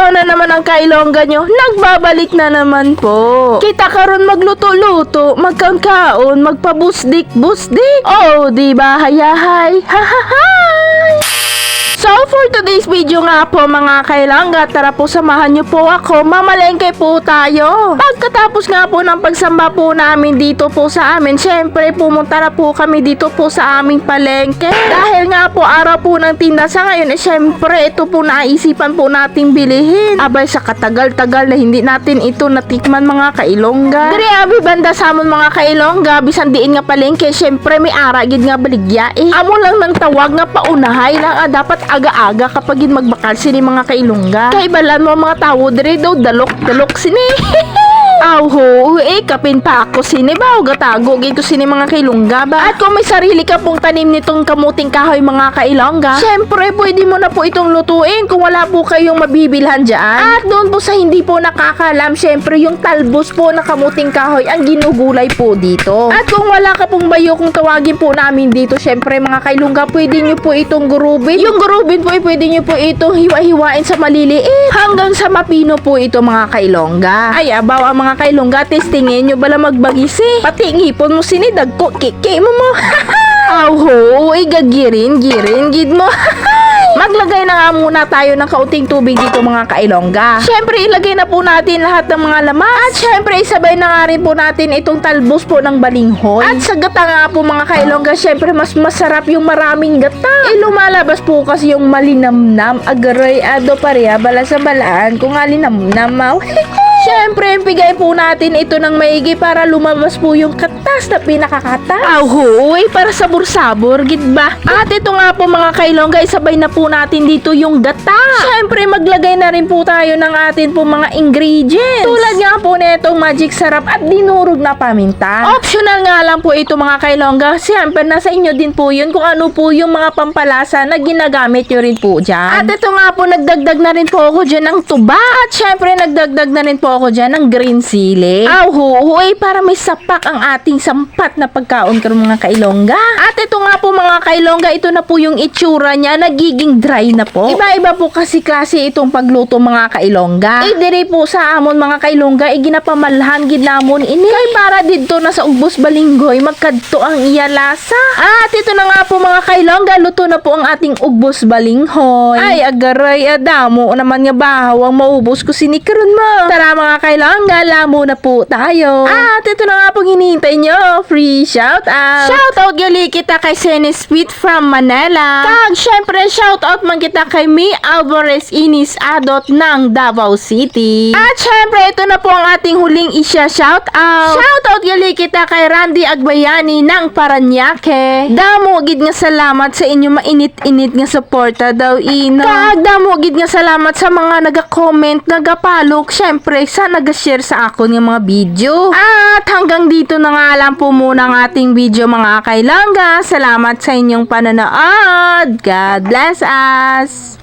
Kamusta na naman ang kailongga nyo? Nagbabalik na naman po. Kita karon magluto-luto, magkaon-kaon, magpabusdik-busdik. Oh, di ba hayahay? Hahahay! So, for today's video nga po mga kailangga, tara po samahan nyo po ako, mamalengke po tayo. Pagkatapos nga po ng pagsamba po namin dito po sa amin, syempre pumunta na po kami dito po sa aming palengke. Dahil nga po araw po ng tinda sa ngayon, syempre ito po naisipan po nating bilihin. Abay sa katagal-tagal na hindi natin ito natikman mga kailongga. Dari abi banda sa amon mga kailongga, bisan diin nga palengke, syempre may aragid nga baligya eh. Amo lang ng tawag nga paunahay lang dapat aga-aga kapag magbakal sini mga kailongga. Kaibalan mo mga tao dire daw dalok-dalok sini. Awho, kapin pa ako sini ba o gatago gito sini mga kailongga ba? At kung may sarili ka pong tanim nitong kamuting kahoy mga kailongga, syempre pwede mo na po itong lutuin kung wala po kayong mabibilhan dyan. At doon po sa hindi po nakakalam, syempre yung talbos po na kamuting kahoy ang ginugulay po dito. At kung wala ka pong bayo kung tawagin po namin dito, syempre mga kailongga, pwede nyo po itong gurubin. Yung gurubin po pwede nyo po itong hiwa-hiwain sa maliliit hanggang sa mapino po ito mga kailongga. Ay abaw ang mga kailongga, testingin nyo bala magbagisi. Pati ngipon mo sinidag ko, kiki mo mo. Awho, gagirin, gid mo. Maglagay na nga muna tayo ng kaunting tubig dito mga kailongga. Syempre ilagay na po natin lahat ng mga lamas. At syempre isabay na nga rin po natin itong talbos po ng balinghoy. At sa gata nga po mga kailongga, syempre mas masarap yung maraming gata. Lumalabas po kasi yung malinamnam, agaray ado pareha bala sa balaan kung alinamnam. Siyempre, bigay po natin ito ng maigi para lumabas po yung katas na pinakakatas. Awhoy, para sabor-sabor, gid ba? At ito nga po mga kailongga, isabay na po natin dito yung gata. Siyempre, maglagay na rin po tayo ng atin po mga ingredients. Tulad nga po netong magic sarap at dinurog na paminta. Optional nga lang po ito mga kailongga. Siyempre, nasa inyo din po yun kung ano po yung mga pampalasa na ginagamit nyo rin po dyan. At ito nga po, nagdagdag na rin po ako dyan ng tuba. At siyempre, nagdagdag na rin po ako dyan ng green sili. Awhoy, para may sapak ang ating sampat na pagkaon karon mga kailongga. At ito nga po mga kailongga, ito na po yung itsura niya, nagiging dry na po. Iba-iba po kasi klase itong pagluto mga kailongga. Diri po sa amon mga kailongga, ginapamalhan gid namon ini. Kay para didto na sa Ugbos Balinghoy, magkadto ang iya lasa. At ito na nga po mga kailongga, luto na po ang ating Ugbos Balinghoy. Ay agaray adamo naman nga bahaw ang maubos ko sinikaron mo. Tara mga kailongga, lamo na po tayo. At ito na nga pong hinihintay nyo, free shout out. Shout out gali kita kay Sene Sweet from Manila. Kag syempre shout out man kita kay Mi Alvarez Inis Adot ng Davao City. At syempre ito na po ang ating huling isya shout out. Shout out gali kita kay Randy Agbayani ng Paranaque. Damo gid nga salamat sa inyo mainit-init nga suporta daw ino. Kag damo gid nga salamat sa mga naga-comment, naga-palok, syempre sa nag-share sa akon ng mga video. At hanggang dito na nga lang po muna ang ating video mga kailangga. Salamat sa inyong panonood. God bless us!